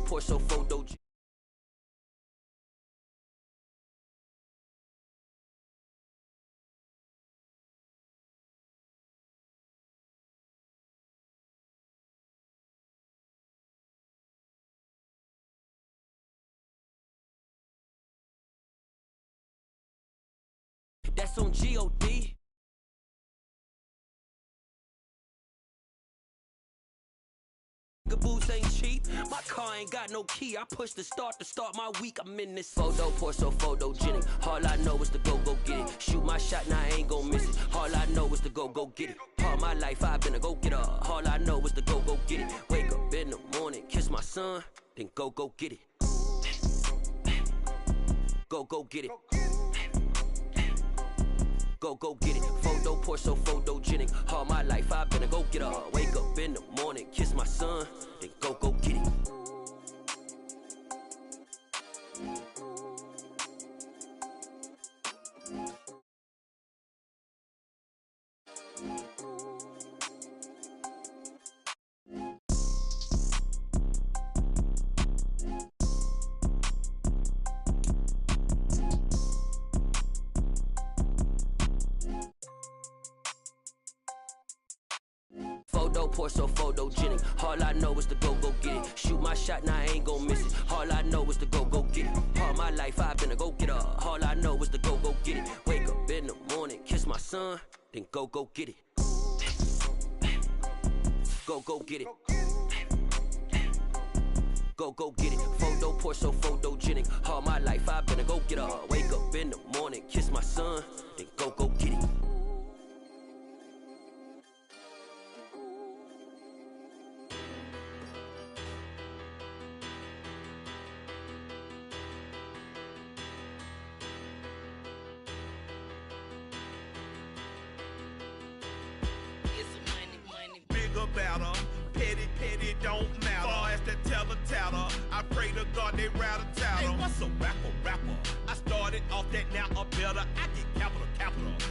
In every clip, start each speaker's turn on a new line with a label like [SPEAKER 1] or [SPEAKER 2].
[SPEAKER 1] Porso, photo. That's on G.O.D. Boots ain't cheap. My car ain't got no key. I push the start to start my week. I'm in this photo, Porso, photogenic. All I know is to go get it. Shoot my shot, now I ain't gon' miss it. All I know is to go get it. All my life I've been a go-getter. All I know is to go get it. Wake up in the morning, kiss my son, then go get it. Go get it. Go get it. Photo, Porso, photogenic. All my life I've been a go-getter. Wake up in the morning, kiss my son, then go get it. Photo, Porso, photogenic. All I know is to go get it. Shoot my shot, now I ain't gon' miss it. All I know is to go get it. All my life I've been a go-getter. All I know is to go get it. Wake up in the morning, kiss my son, then go get it. Go get it. Go get it. Photo, Porso, photogenic. All my life I've been a go-getter. Wake up in the morning, kiss my son, then go get it.
[SPEAKER 2] Better. Petty don't matter. Far as that teller, I pray to God they rattle tattle. Hey, what's a rapper? I started off that, now a better. I get capital.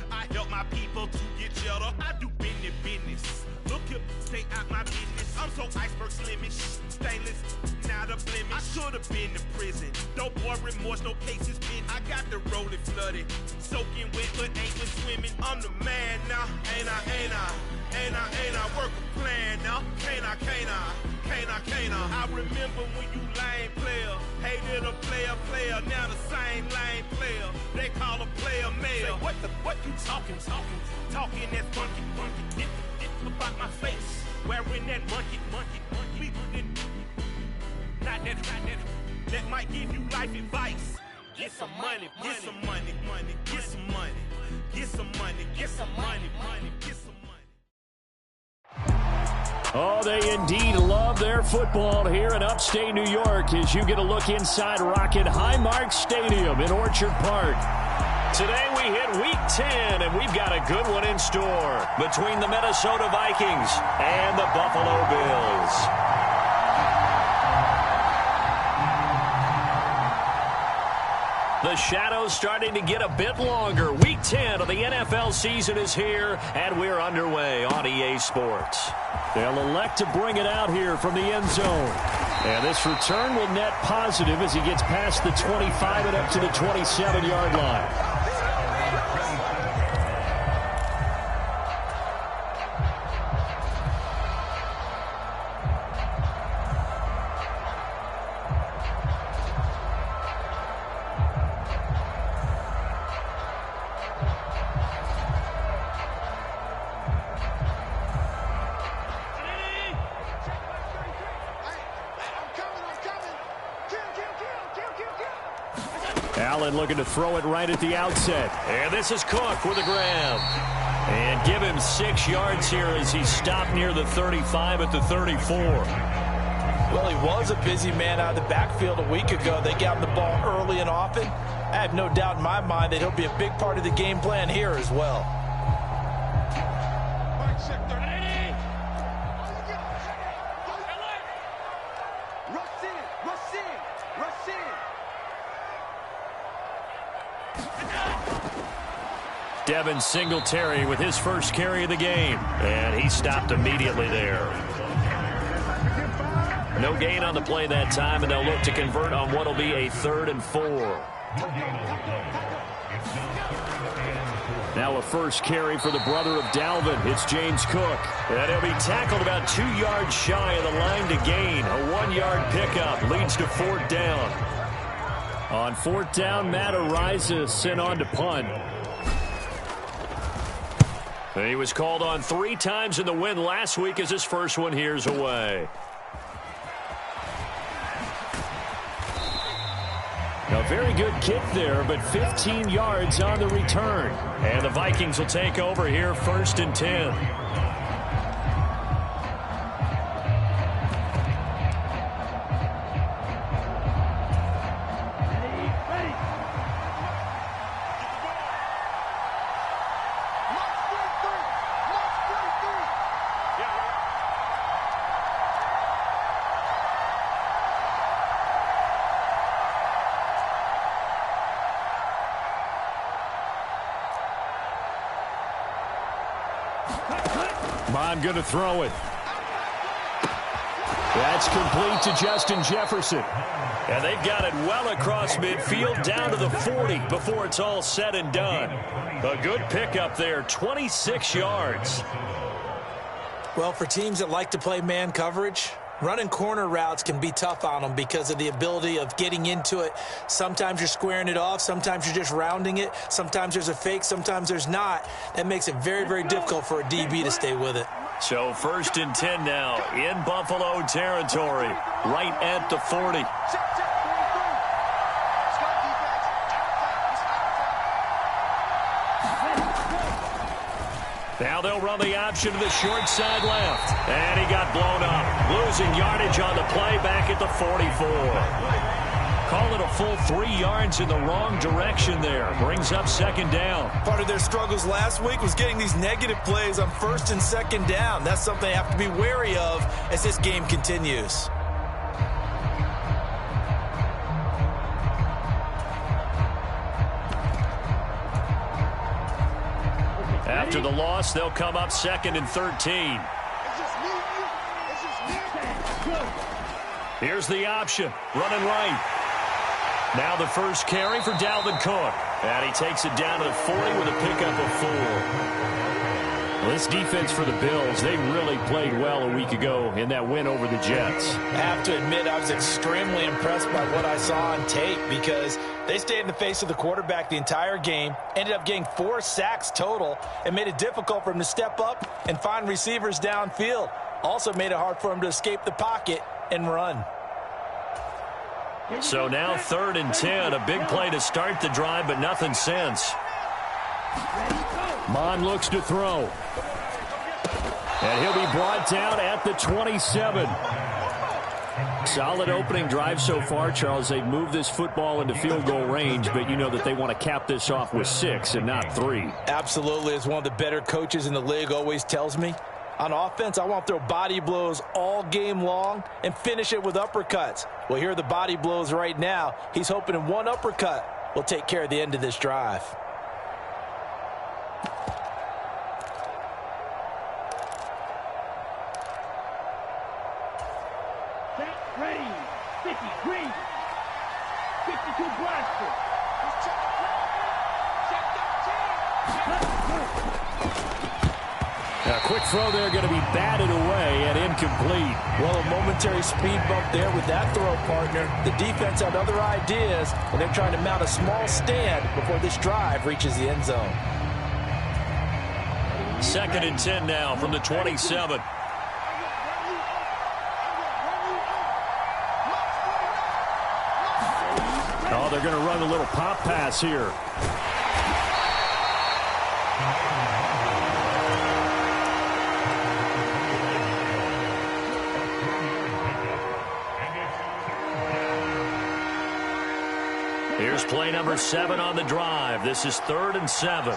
[SPEAKER 2] I help my people to get cheddar. I do business. Look here, stay out my business. I'm so iceberg slimish, stainless, not a blemish. I should've been to prison. No boy remorse, no cases pinned. I got the rolling flooded, soaking wet, but ain't been swimming. I'm the man now, ain't I work a plan now. Can't I? I remember when you lame player, hated a player, now the same lame player. They call a player mayor. Say, what you talking that's monkey. Get about my face, wearing that monkey. We not that might give you life advice. Get some money.
[SPEAKER 3] Oh, they indeed love their football here in upstate New York as you get a look inside Rocket Highmark Stadium in Orchard Park. Today we hit Week 10, and we've got a good one in store between the Minnesota Vikings and the Buffalo Bills. The shadow's starting to get a bit longer. Week 10 of the NFL season is here, and we're underway on EA Sports. They'll elect to bring it out here from the end zone. And this return will net positive as he gets past the 25 and up to the 27-yard line. Allen looking to throw it right at the outset. And this is Cook with a grab. And give him 6 yards here as he stopped near the 35 at the 34.
[SPEAKER 4] Well, he was a busy man out of the backfield a week ago. They got him the ball early and often. I have no doubt in my mind that he'll be a big part of the game plan here as well.
[SPEAKER 3] Devin Singletary with his first carry of the game. And he stopped immediately there. No gain on the play that time, and they'll look to convert on what will be a 3rd and 4. Now a first carry for the brother of Dalvin. It's James Cook. And he'll be tackled about 2 yards shy of the line to gain. A 1-yard pickup leads to 4th down. On 4th down, Matt Ariza sent on to punt. And he was called on 3 times in the win last week as his first one here's away. A very good kick there, but 15 yards on the return. And the Vikings will take over here 1st and 10. I'm going to throw it. That's complete to Justin Jefferson. And they've got it well across midfield down to the 40 before it's all said and done. A good pickup there, 26 yards.
[SPEAKER 4] Well, for teams that like to play man coverage, running corner routes can be tough on them because of the ability of getting into it. Sometimes you're squaring it off. Sometimes you're just rounding it. Sometimes there's a fake. Sometimes there's not. That makes it very, very difficult for a DB to stay with it.
[SPEAKER 3] So 1st and 10 now in Buffalo territory, right at the 40. Now they'll run the option to the short side left. And he got blown up. Losing yardage on the play back at the 44. Call it a full 3 yards in the wrong direction there. Brings up 2nd down.
[SPEAKER 4] Part of their struggles last week was getting these negative plays on 1st and 2nd down. That's something they have to be wary of as this game continues.
[SPEAKER 3] After the loss, they'll come up 2nd and 13. Here's the option. Running right. Now the first carry for Dalvin Cook. And he takes it down to the 40 with a pickup of 4. Well, this defense for the Bills, they really played well a week ago in that win over the Jets.
[SPEAKER 4] I have to admit, I was extremely impressed by what I saw on tape because they stayed in the face of the quarterback the entire game, ended up getting 4 sacks total, and made it difficult for him to step up and find receivers downfield. Also made it hard for him to escape the pocket and run.
[SPEAKER 3] So now 3rd and 10, a big play to start the drive, but nothing since. Mon looks to throw. And he'll be brought down at the 27. Solid opening drive so far, Charles. They've moved this football into field goal range, but you know that they want to cap this off with 6 and not 3.
[SPEAKER 4] Absolutely. As one of the better coaches in the league always tells me, on offense, I want to throw body blows all game long and finish it with uppercuts. Well, here are the body blows right now. He's hoping in one uppercut will take care of the end of this drive.
[SPEAKER 5] Ready, 50, green, 52, Bradford.
[SPEAKER 3] A quick throw there, going to be batted away and incomplete.
[SPEAKER 4] Well, a momentary speed bump there with that throw, partner. The defense had other ideas, and they're trying to mount a small stand before this drive reaches the end zone.
[SPEAKER 3] 2nd and 10 now from the 27. Oh, they're going to run a little pop pass here. Here's play number 7 on the drive. This is 3rd and 7.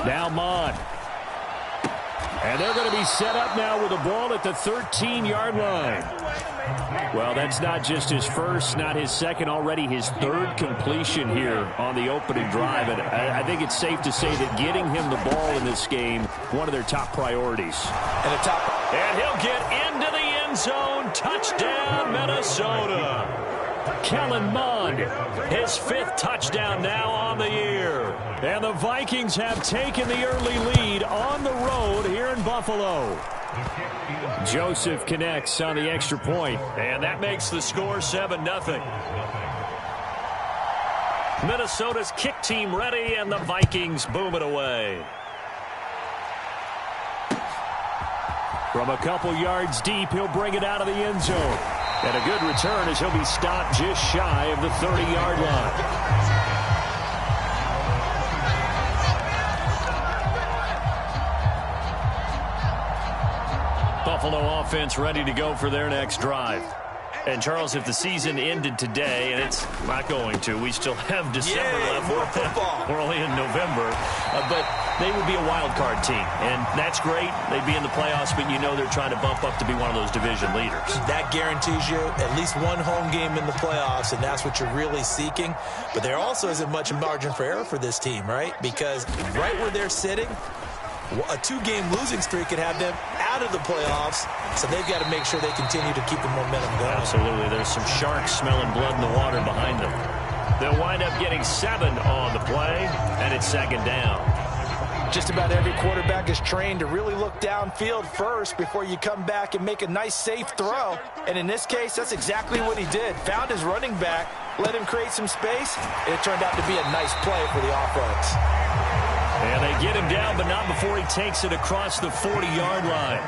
[SPEAKER 3] Now Mon. And they're going to be set up now with a ball at the 13-yard line. Well, that's not just his first, not his second, already his 3rd completion here on the opening drive. And I think it's safe to say that getting him the ball in this game, one of their top priorities.
[SPEAKER 4] And a top
[SPEAKER 3] And he'll get into the end zone. Touchdown, Minnesota. Kellen Mond, his 5th touchdown now on the year. And the Vikings have taken the early lead on the road here in Buffalo. Joseph connects on the extra point, and that makes the score 7-0. Minnesota's kick team ready, and the Vikings boom it away. From a couple yards deep, he'll bring it out of the end zone. And a good return as he'll be stopped just shy of the 30-yard line. Buffalo offense ready to go for their next drive. And, Charles, if the season ended today, and it's not going to, we still have December left.
[SPEAKER 4] More football.
[SPEAKER 3] We're only in November. But they would be a wild card team, and that's great. They'd be in the playoffs, but you know they're trying to bump up to be one of those division leaders. That
[SPEAKER 4] guarantees you at least one home game in the playoffs, and that's what you're really seeking. But there also isn't much margin for error for this team, right? Because right where they're sitting, a 2-game losing streak could have them out of the playoffs, so they've got to make sure they continue to keep the momentum going.
[SPEAKER 3] Absolutely. There's some sharks smelling blood in the water behind them. They'll wind up getting 7 on the play, and it's 2nd down.
[SPEAKER 4] Just about every quarterback is trained to really look downfield first before you come back and make a nice, safe throw. And in this case, that's exactly what he did. Found his running back, let him create some space, and it turned out to be a nice play for the offense.
[SPEAKER 3] And they get him down, but not before he takes it across the 40-yard line.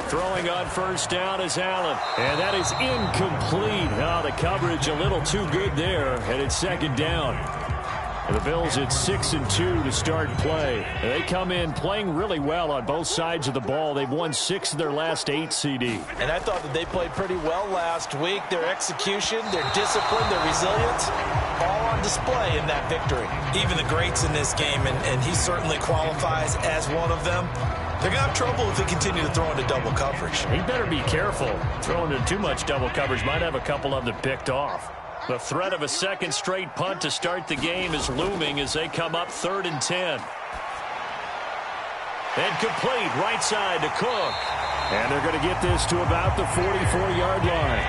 [SPEAKER 3] Throwing on 1st down is Allen. And that is incomplete. Oh, the coverage a little too good there, and it's 2nd down. And the Bills at 6-2 to start play. And they come in playing really well on both sides of the ball. They've won 6 of their last 8, CD.
[SPEAKER 4] And I thought that they played pretty well last week. Their execution, their discipline, their resilience, all on display in that victory. Even the greats in this game, and he certainly qualifies as one of them. They're going to have trouble if they continue to throw into double coverage.
[SPEAKER 3] He better be careful. Throwing into too much double coverage might have a couple of them picked off. The threat of a 2nd straight punt to start the game is looming as they come up 3rd and 10. And complete right side to Cook. And they're going to get this to about the 44-yard line.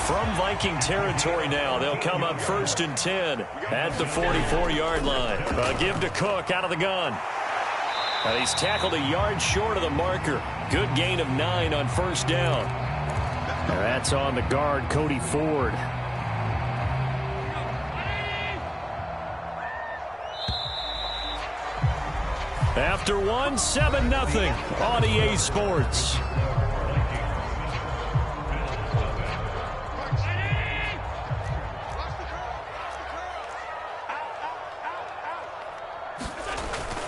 [SPEAKER 3] From Viking territory now, they'll come up 1st and 10 at the 44-yard line. A give to Cook out of the gun. And he's tackled a yard short of the marker. Good gain of 9 on 1st down. And that's on the guard, Cody Ford. After 7-0 on EA Sports.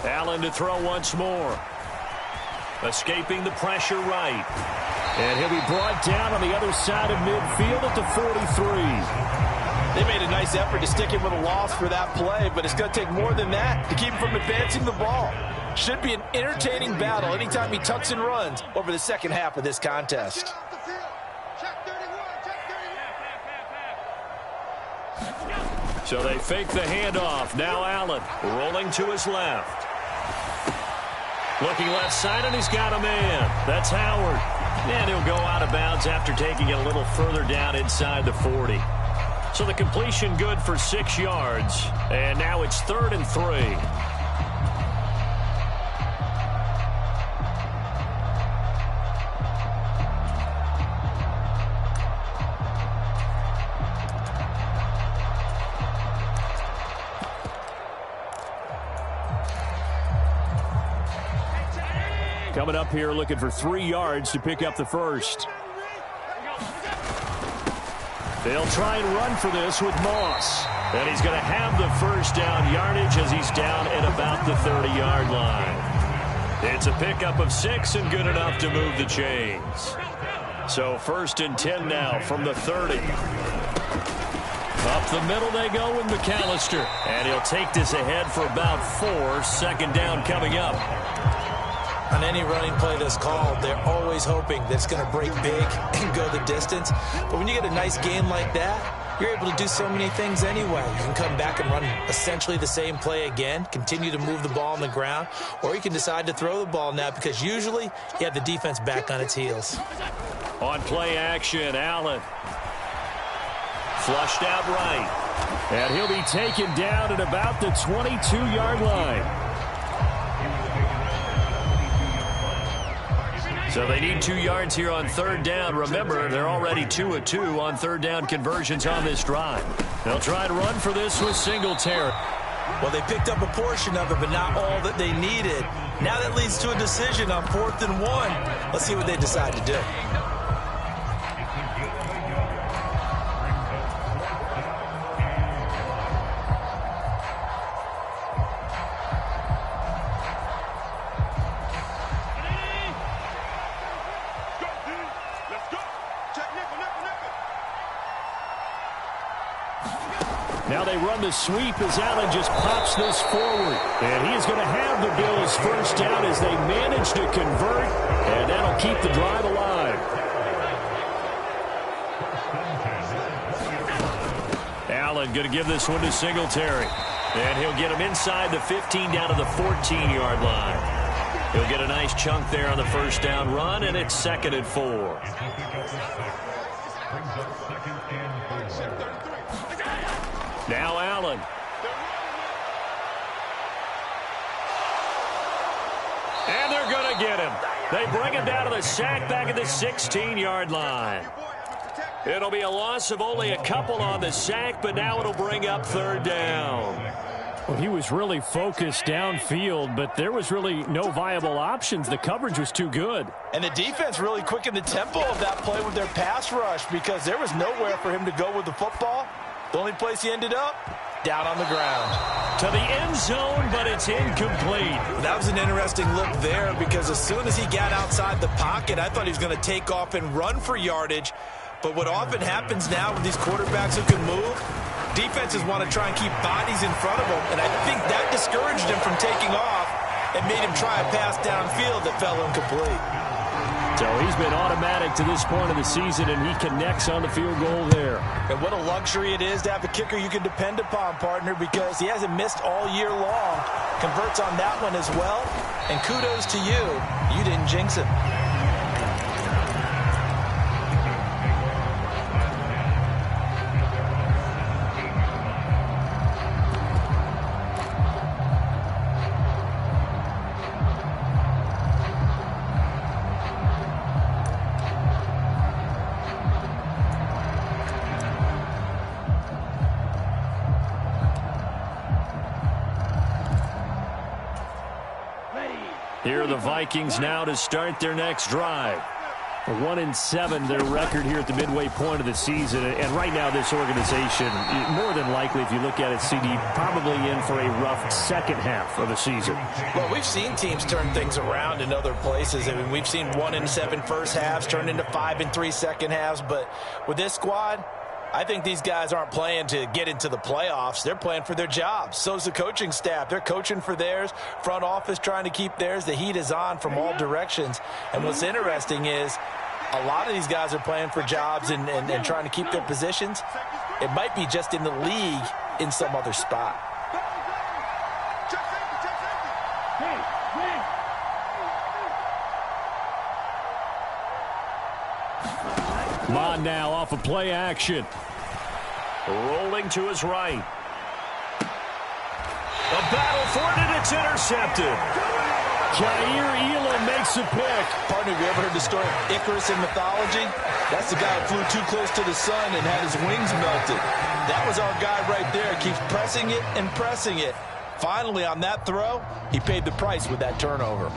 [SPEAKER 3] Allen to throw once more. Escaping the pressure right. And he'll be brought down on the other side of midfield at the 43.
[SPEAKER 4] They made a nice effort to stick him with a loss for that play, but it's going to take more than that to keep him from advancing the ball. Should be an entertaining battle anytime he tucks and runs over the second half of this contest.
[SPEAKER 3] So they fake the handoff. Now Allen rolling to his left. Looking left side, and he's got a man. That's Howard. And he'll go out of bounds after taking it a little further down inside the 40. So the completion good for 6 yards. And now it's 3rd and 3. Coming up here looking for 3 yards to pick up the first. They'll try and run for this with Moss. And he's going to have the 1st down yardage as he's down at about the 30-yard line. It's a pickup of 6 and good enough to move the chains. So 1st and 10 now from the 30. Up the middle they go with McAllister. And he'll take this ahead for about 4. 2nd down coming up.
[SPEAKER 4] On any running play that's called, they're always hoping that it's going to break big and go the distance. But when you get a nice gain like that, you're able to do so many things anyway. You can come back and run essentially the same play again, continue to move the ball on the ground, or you can decide to throw the ball now because usually you have the defense back on its heels.
[SPEAKER 3] On play action, Allen. Flushed out right. And he'll be taken down at about the 22-yard line. So they need 2 yards here on third down. Remember, they're already 2 of 2 on third down conversions on this drive. They'll try to run for this with Singletary.
[SPEAKER 4] Well, they picked up a portion of it, but not all that they needed. Now that leads to a decision on 4th and 1. Let's see what they decide to do.
[SPEAKER 3] Now they run the sweep as Allen just pops this forward. And he is going to have the Bills first down as they manage to convert. And that'll keep the drive alive. Allen going to give this one to Singletary. And he'll get him inside the 15 down to the 14-yard line. He'll get a nice chunk there on the first down run, and it's 2nd and 4. Now Allen. And they're going to get him. They bring him down to the sack back at the 16-yard line. It'll be a loss of only a couple on the sack, but now it'll bring up third down.
[SPEAKER 6] Well, he was really focused downfield, but there was really no viable options. The coverage was too good.
[SPEAKER 4] And the defense really quickened the tempo of that play with their pass rush because there was nowhere for him to go with the football. The only place he ended up, down on the ground.
[SPEAKER 3] To the end zone, but it's incomplete.
[SPEAKER 4] That was an interesting look there because as soon as he got outside the pocket, I thought he was going to take off and run for yardage. But what often happens now with these quarterbacks who can move, defenses want to try and keep bodies in front of them. And I think that discouraged him from taking off and made him try a pass downfield that fell incomplete.
[SPEAKER 3] So he's been automatic to this point of the season, and he connects on the field goal there.
[SPEAKER 4] And what a luxury it is to have a kicker you can depend upon, partner, because he hasn't missed all year long. Converts on that one as well. And kudos to you. You didn't jinx him.
[SPEAKER 3] Here are the Vikings now to start their next drive. 1-7 their record here at the midway point of the season. And right now this organization, more than likely, if you look at it, CD, probably in for a rough second half of the season.
[SPEAKER 4] Well, we've seen teams turn things around in other places. I mean, we've seen 1-7 first halves turn into 5-3 second halves. But with this squad, I think these guys aren't playing to get into the playoffs. They're playing for their jobs. So's the coaching staff. They're coaching for theirs. Front office trying to keep theirs. The heat is on from all directions. And what's interesting is a lot of these guys are playing for jobs and trying to keep their positions. It might be just in the league in some other spot.
[SPEAKER 3] Mon now off of play action. Rolling to his right. A battle for it, and it's intercepted. Jair Elam makes a pick.
[SPEAKER 4] Partner, have you ever heard the story of Icarus in mythology? That's the guy who flew too close to the sun and had his wings melted. That was our guy right there. Keeps pressing it and pressing it. Finally, on that throw, he paid the price with that turnover.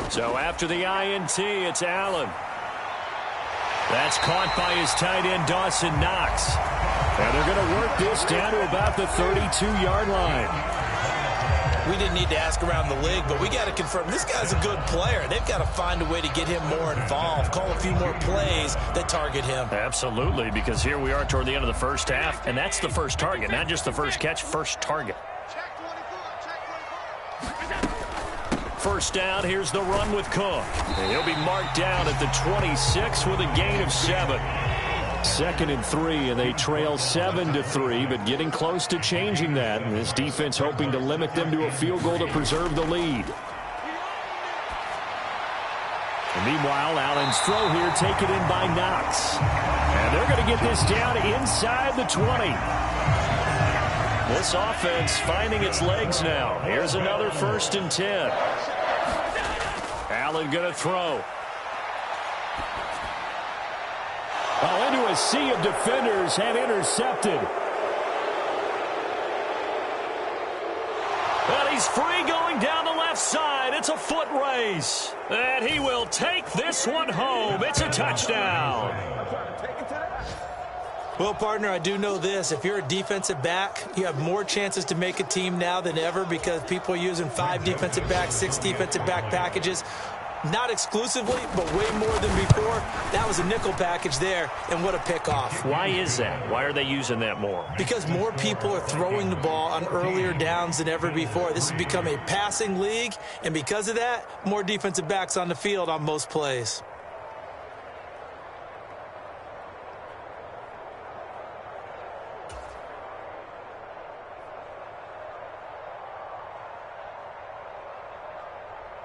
[SPEAKER 3] So after the INT, it's Allen. That's caught by his tight end, Dawson Knox. And they're going to work this down to about the 32-yard line.
[SPEAKER 4] we didn't need to ask around the league, but we got to confirm this guy's a good player. They've got to find a way to get him more involved, call a few more plays that target him.
[SPEAKER 3] Absolutely, because here we are toward the end of the first half, and that's the first target, not just the first catch, first target. First down, here's the run with Cook. He'll be marked down at the 26 with a gain of 7. 2nd and 3, and they trail 7-3, but getting close to changing that. And this defense hoping to limit them to a field goal to preserve the lead. And meanwhile, Allen's throw here taken in by Knox. And they're going to get this down inside the 20. This offense finding its legs now. Here's another 1st and 10. Allen going to throw. Into a sea of defenders and intercepted. And he's free going down the left side. It's a foot race. And he will take this one home. It's a touchdown.
[SPEAKER 4] Well, partner, I do know this. If you're a defensive back, you have more chances to make a team now than ever because people are using 5 defensive backs, 6 defensive back packages. Not exclusively, but way more than before. That was a nickel package there, and what a pickoff.
[SPEAKER 3] Why is that? Why are they using that more?
[SPEAKER 4] Because more people are throwing the ball on earlier downs than ever before. This has become a passing league, and because of that, more defensive backs on the field on most plays.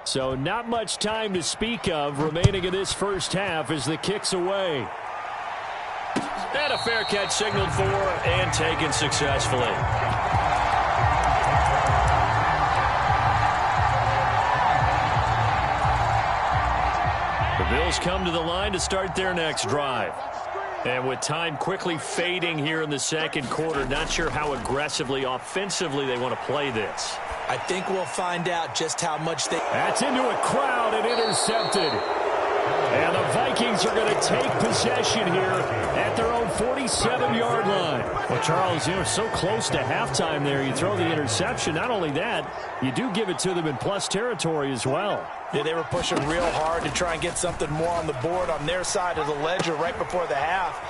[SPEAKER 6] So not much time to speak of remaining in this first half as the kick's away.
[SPEAKER 3] And a fair catch signaled for and taken successfully. The Bills come to the line to start their next drive. And with time quickly fading here in the second quarter, not sure how aggressively, offensively they want to play this.
[SPEAKER 4] I think we'll find out just how much they...
[SPEAKER 6] That's into a crowd and intercepted. And the Vikings are going to take possession here at their own 47-yard line. Well, Charles, you're so close to halftime there. You throw the interception. Not only that, you do give it to them in plus territory as well.
[SPEAKER 4] Yeah, they were pushing real hard to try and get something more on the board on their side of the ledger right before the half.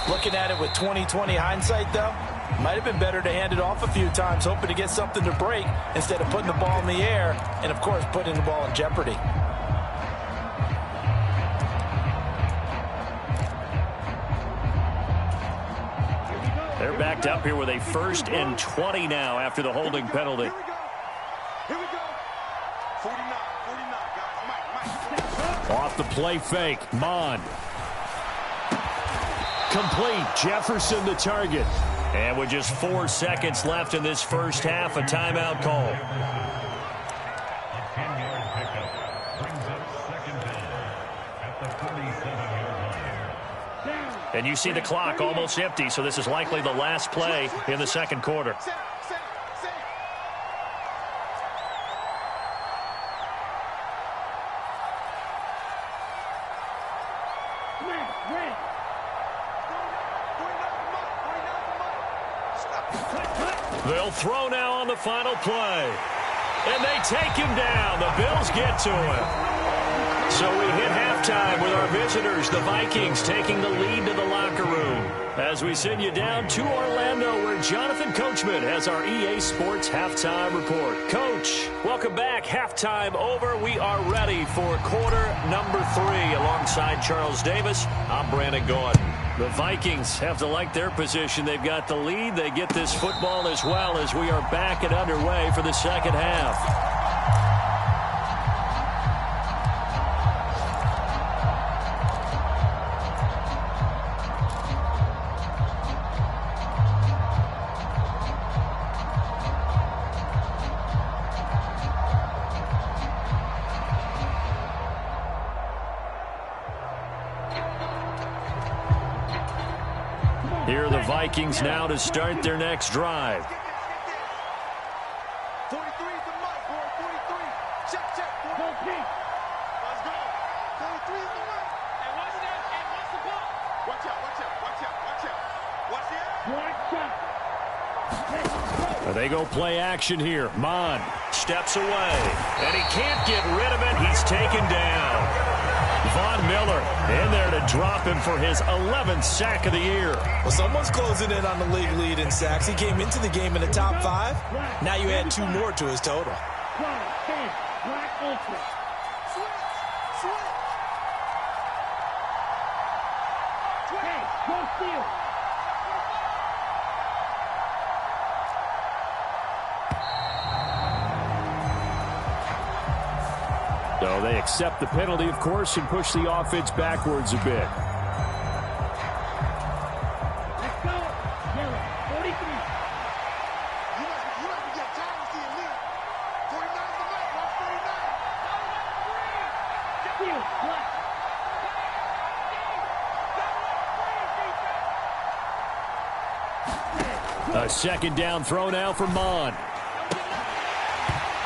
[SPEAKER 4] Looking at it with 20/20 hindsight, though, might have been better to hand it off a few times, hoping to get something to break instead of putting the ball in the air and, of course, putting the ball in jeopardy.
[SPEAKER 3] They're backed up here with a 1st and 20 now after the holding penalty.
[SPEAKER 2] Here we go. 49, Mike.
[SPEAKER 6] Off the play fake, Mond. Complete, Jefferson the target.
[SPEAKER 3] And with just 4 seconds left in this first half, a timeout call. And you see the clock almost empty, so this is likely the last play in the second quarter. They'll throw now on the final play. And they take him down. The Bills get to him. So we hit halftime with our visitors, the Vikings, taking the lead to the locker room. As we send you down to Orlando, where Jonathan Coachman has our EA Sports Halftime Report. Coach, welcome back. Halftime over. We are ready for quarter number 3. Alongside Charles Davis, I'm Brandon Gordon. The Vikings have to like their position. They've got the lead. They get this football as well as we are back and underway for the second half. Here are the Vikings now to start their next drive.
[SPEAKER 2] 43 is the mark, boy. 43. Check. Let's go. 43 is the mark. And watch that. And watch the ball. Watch out. Watch the
[SPEAKER 6] They go play action here. Mon steps away, and he can't get rid of it. He's taken down. Von Miller in there to drop him for his 11th sack of the year.
[SPEAKER 4] Well, someone's closing in on the league lead in sacks. He came into the game in the top 5. Now you add 2 more to his total.
[SPEAKER 6] So they accept the penalty, of course, and push the offense backwards a bit.
[SPEAKER 5] Let's go. Yellow, 43.
[SPEAKER 7] You like to get time to see a lead. 49 to the mic. Watch 49.
[SPEAKER 5] Steal, black.
[SPEAKER 6] A second down throw now for Mon.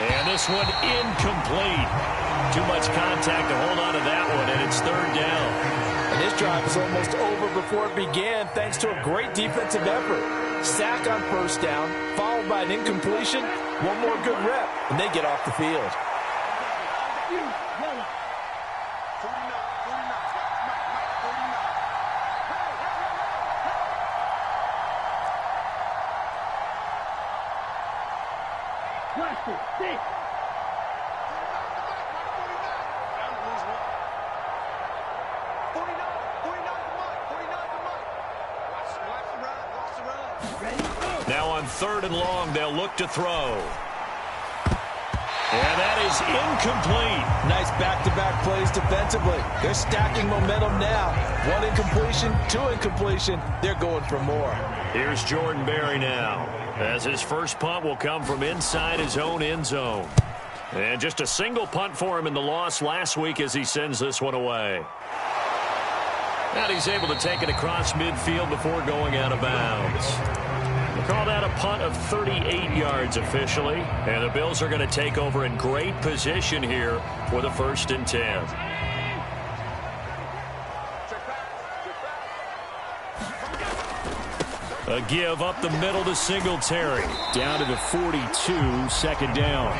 [SPEAKER 6] And this one incomplete. Too much contact to hold on to that one, and it's 3rd down.
[SPEAKER 4] And this drive is almost over before it began thanks to a great defensive effort. Sack on 1st down, followed by an incompletion. One more good rep, and they get off the field.
[SPEAKER 5] Blaster, 6.
[SPEAKER 6] Now on 3rd and long, they'll look to throw. And that is incomplete.
[SPEAKER 4] Nice back-to-back plays defensively. They're stacking momentum now. 1 incompletion, 2 incompletion. They're going for more.
[SPEAKER 6] Here's Jordan Berry now, as his first punt will come from inside his own end zone. And just a single punt for him in the loss last week as he sends this one away. And he's able to take it across midfield before going out of bounds. We'll call that a punt of 38 yards officially. And the Bills are going to take over in great position here for the 1st and 10. A give up the middle to Singletary. Down to the 42, 2nd down.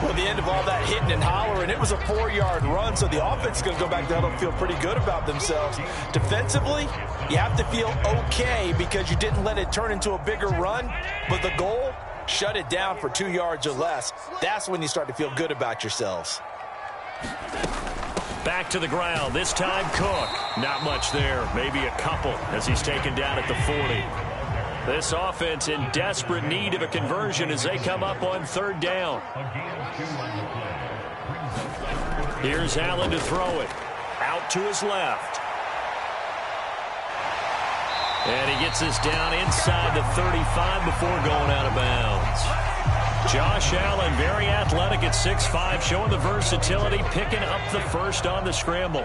[SPEAKER 4] Well, the end of all that hitting and hollering, it was a 4-yard run, so the offense is going to go back there and feel pretty good about themselves. Defensively, you have to feel okay because you didn't let it turn into a bigger run, but the goal, shut it down for 2 yards or less. That's when you start to feel good about yourselves.
[SPEAKER 6] Back to the ground, this time Cook. Not much there, maybe a couple as he's taken down at the 40. This offense in desperate need of a conversion as they come up on 3rd down. Here's Allen to throw it. Out to his left. And he gets this down inside the 35 before going out of bounds. Josh Allen, very athletic at 6'5", showing the versatility, picking up the first on the scramble.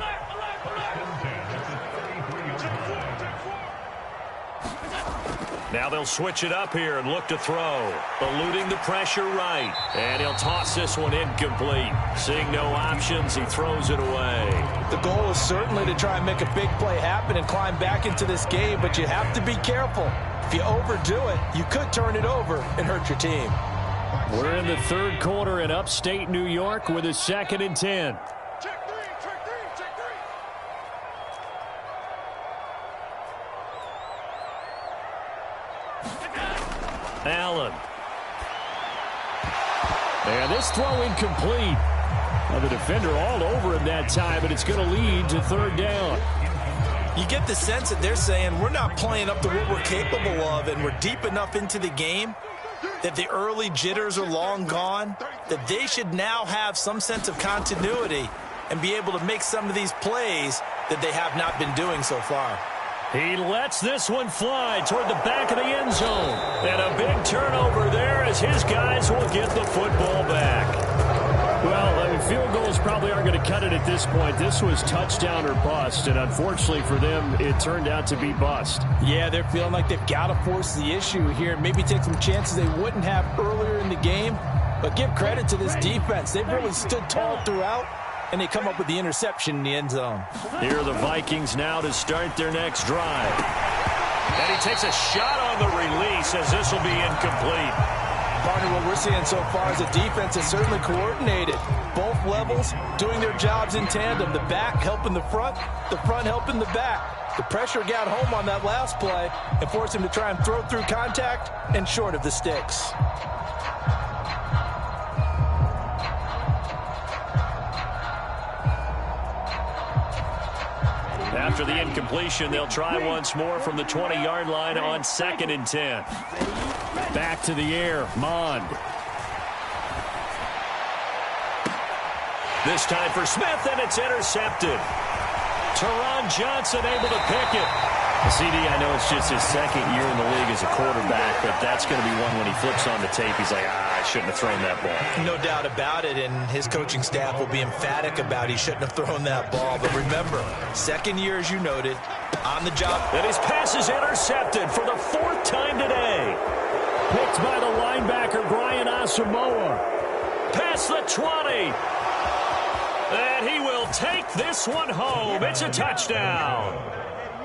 [SPEAKER 6] Now they'll switch it up here and look to throw. Eluding the pressure right. And he'll toss this one incomplete. Seeing no options, he throws it away.
[SPEAKER 4] The goal is certainly to try and make a big play happen and climb back into this game, but you have to be careful. If you overdo it, you could turn it over and hurt your team.
[SPEAKER 6] We're in the 3rd quarter in upstate New York with a 2nd and 10.
[SPEAKER 7] Check three.
[SPEAKER 6] Allen. And this throw incomplete. Well, the defender all over him that time, but it's going to lead to 3rd down.
[SPEAKER 4] You get the sense that they're saying we're not playing up to what we're capable of, and we're deep enough into the game that the early jitters are long gone, that they should now have some sense of continuity and be able to make some of these plays that they have not been doing so far.
[SPEAKER 6] He lets this one fly toward the back of the end zone. And a big turnover there as his guys will get the football back. Well, field goals probably aren't going to cut it at this point. This was touchdown or bust, and unfortunately for them, it turned out to be bust.
[SPEAKER 4] Yeah, they're feeling like they've got to force the issue here, maybe take some chances they wouldn't have earlier in the game. But give credit to this defense. They've really stood tall throughout, and they come up with the interception in the end zone.
[SPEAKER 6] Here are the Vikings now to start their next drive. And he takes a shot on the release, as this will be incomplete.
[SPEAKER 4] Partner, what we're seeing so far is the defense is certainly coordinated. Both levels doing their jobs in tandem. The back helping the front helping the back. The pressure got home on that last play and forced him to try and throw through contact and short of the sticks.
[SPEAKER 3] After the incompletion, they'll try once more from the 20-yard line on 2nd and 10.
[SPEAKER 6] Back to the air, Mond.
[SPEAKER 3] This time for Smith, and it's intercepted. Teron Johnson able to pick it.
[SPEAKER 6] CD, I know it's just his second year in the league as a quarterback, but that's going to be one when he flips on the tape, he's like, I shouldn't have thrown that ball.
[SPEAKER 4] No doubt about it, and his coaching staff will be emphatic about he shouldn't have thrown that ball. But remember, second year, as you noted, on the job.
[SPEAKER 3] And his pass is intercepted for the 4th time today.
[SPEAKER 6] Picked by the linebacker, Brian Asamoah.
[SPEAKER 3] Past the 20. And he will take this one home. It's a touchdown.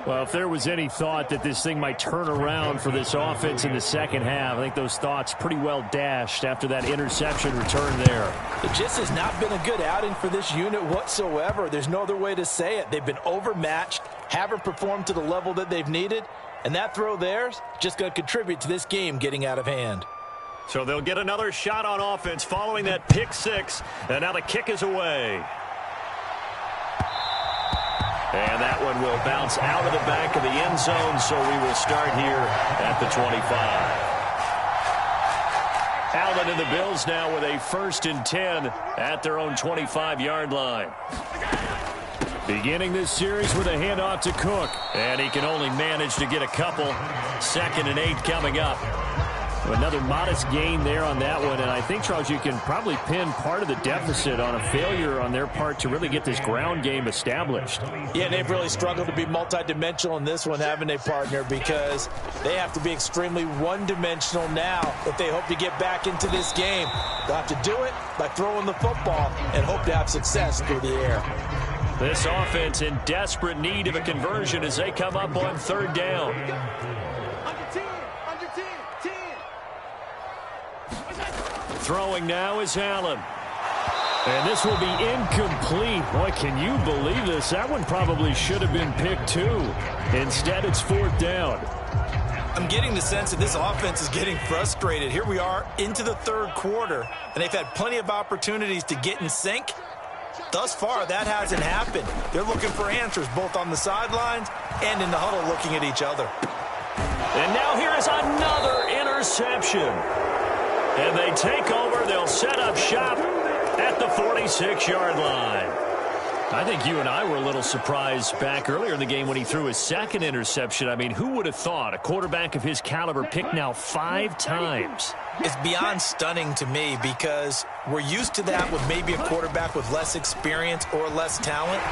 [SPEAKER 6] Well, if there was any thought that this thing might turn around for this offense in the second half, I think those thoughts pretty well dashed after that interception return there.
[SPEAKER 4] It just has not been a good outing for this unit whatsoever. There's no other way to say it. They've been overmatched, haven't performed to the level that they've needed, and that throw there is just going to contribute to this game getting out of hand.
[SPEAKER 3] So they'll get another shot on offense following that pick six, and now the kick is away. And that one will bounce out of the back of the end zone, so we will start here at the 25. Allen and the Bills now with a 1st and 10 at their own 25-yard line.
[SPEAKER 6] Beginning this series with a handoff to Cook.
[SPEAKER 3] And he can only manage to get a couple. 2nd and 8 coming up.
[SPEAKER 6] Another modest gain there on that one, and I think, Charles, you can probably pin part of the deficit on a failure on their part to really get this ground game established.
[SPEAKER 4] Yeah, and they've really struggled to be multidimensional in this one, haven't they, partner, because they have to be extremely one-dimensional now if they hope to get back into this game. They'll have to do it by throwing the football and hope to have success through the air.
[SPEAKER 3] This offense in desperate need of a conversion as they come up on 3rd down. Throwing now is Allen.
[SPEAKER 6] And this will be incomplete. Boy, can you believe this? That one probably should have been picked too. Instead, it's 4th down.
[SPEAKER 4] I'm getting the sense that this offense is getting frustrated. Here we are into the 3rd quarter, and they've had plenty of opportunities to get in sync. Thus far, that hasn't happened. They're looking for answers both on the sidelines and in the huddle looking at each other.
[SPEAKER 3] And now here is another interception. And they take over. They'll set up shop at the 46-yard line.
[SPEAKER 6] I think you and I were a little surprised back earlier in the game when he threw his 2nd interception. I mean, who would have thought a quarterback of his caliber picked now 5 times?
[SPEAKER 4] It's beyond stunning to me because we're used to that with maybe a quarterback with less experience or less talent.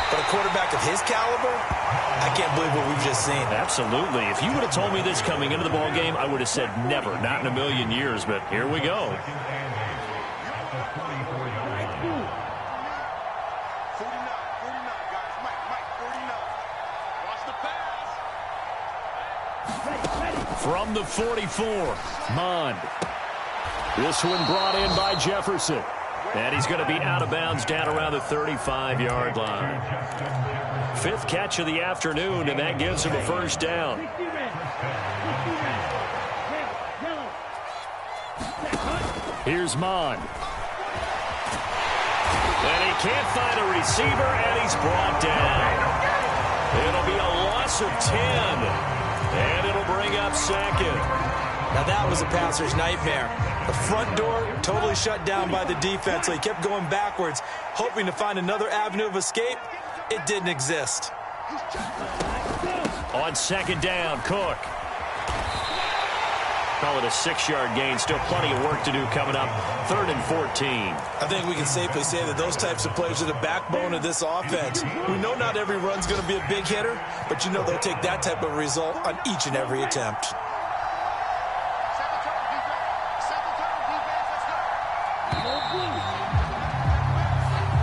[SPEAKER 4] But a quarterback of his caliber, I can't believe what we've just seen.
[SPEAKER 3] Absolutely. If you would have told me this coming into the ball game, I would have said never, not in a million years. But here we go.
[SPEAKER 7] 49, guys. Mike, 49. Watch the pass.
[SPEAKER 6] From the 44, Mond. This one brought in by Jefferson.
[SPEAKER 3] And he's going to be out of bounds down around the 35-yard line. 5th catch of the afternoon, and that gives him a 1st down.
[SPEAKER 6] Here's Mond.
[SPEAKER 3] And he can't find a receiver, and he's brought down. It'll be a loss of 10, and it'll bring up 2nd.
[SPEAKER 4] Now that was a passer's nightmare. The front door totally shut down by the defense, so he kept going backwards, hoping to find another avenue of escape. It didn't exist.
[SPEAKER 3] On 2nd down, Cook. Call it a 6-yard gain. Still plenty of work to do coming up. 3rd and 14.
[SPEAKER 4] I think we can safely say that those types of plays are the backbone of this offense. We know not every run's going to be a big hitter, but you know they'll take that type of result on each and every attempt.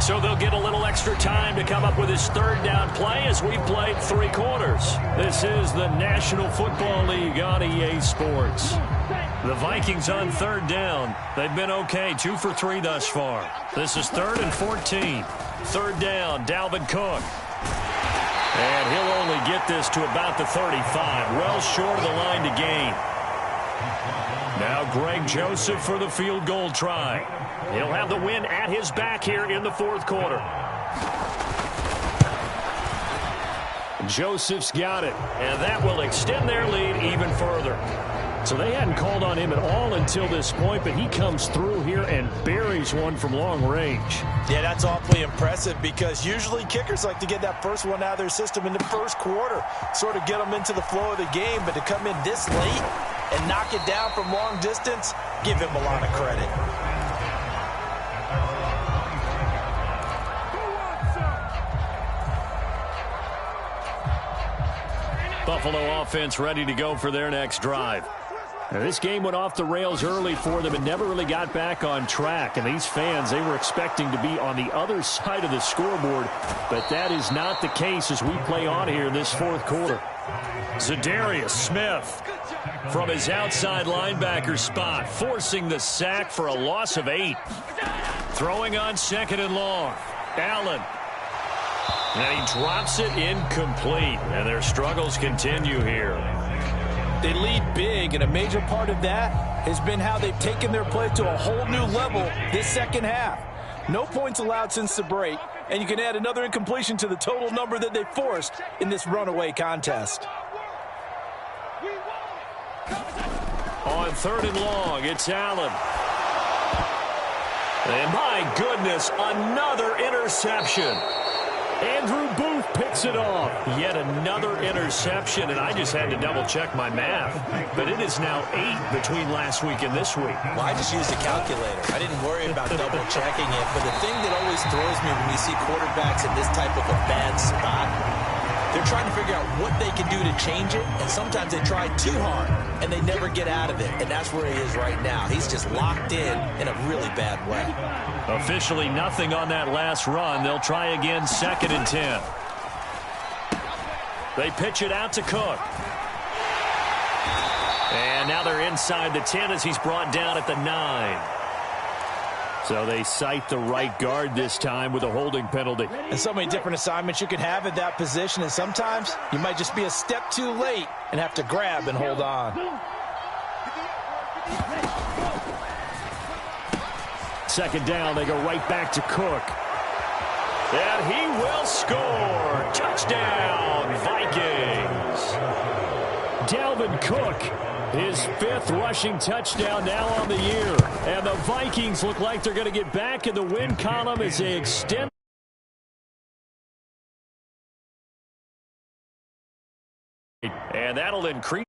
[SPEAKER 3] So they'll get a little extra time to come up with his third down play as we played 3 quarters. This is the National Football League on EA Sports. The Vikings on third down. They've been okay, 2 for 3 thus far. This is 3rd and 14. Third down, Dalvin Cook. And he'll only get this to about the 35, well short of the line to gain. Now Greg Joseph for the field goal try. He'll have the win at his back here in the 4th quarter. Joseph's got it, and that will extend their lead even further. So they hadn't called on him at all until this point, but he comes through here and buries one from long range.
[SPEAKER 4] Yeah, that's awfully impressive because usually kickers like to get that first one out of their system in the 1st quarter, sort of get them into the flow of the game, but to come in this late and knock it down from long distance, give him a lot of credit.
[SPEAKER 3] Buffalo offense ready to go for their next drive. Now, this game went off the rails early for them and never really got back on track. And these fans, they were expecting to be on the other side of the scoreboard. But that is not the case as we play on here in this 4th quarter. Zadarius Smith from his outside linebacker spot, forcing the sack for a loss of 8. Throwing on 2nd and long. Allen. And he drops it incomplete. And their struggles continue here.
[SPEAKER 4] They lead big, and a major part of that has been how they've taken their play to a whole new level this 2nd half. No points allowed since the break, and you can add another incompletion to the total number that they forced in this runaway contest.
[SPEAKER 3] On 3rd and long, it's Allen. And my goodness, another interception. Andrew Booth picks it off. Yet another interception, and I just had to double-check my math. But it is now 8 between last week and this week.
[SPEAKER 4] Well, I just used a calculator. I didn't worry about double-checking it. But the thing that always throws me when you see quarterbacks in this type of a bad spot, they're trying to figure out what they can do to change it, and sometimes they try too hard, and they never get out of it. And that's where he is right now. He's just locked in a really bad way.
[SPEAKER 3] Officially nothing on that last run. They'll try again 2nd and 10. They pitch it out to Cook. And now they're inside the 10 as he's brought down at the 9. So they cite the right guard this time with a holding penalty.
[SPEAKER 4] And so many different assignments you can have at that position, and sometimes you might just be a step too late and have to grab and hold on.
[SPEAKER 3] 2nd down, they go right back to Cook. And he will score. Touchdown, Vikings. Dalvin Cook, his 5th rushing touchdown now on the year. And the Vikings look like they're going to get back in the win column as they extend. And that'll increase.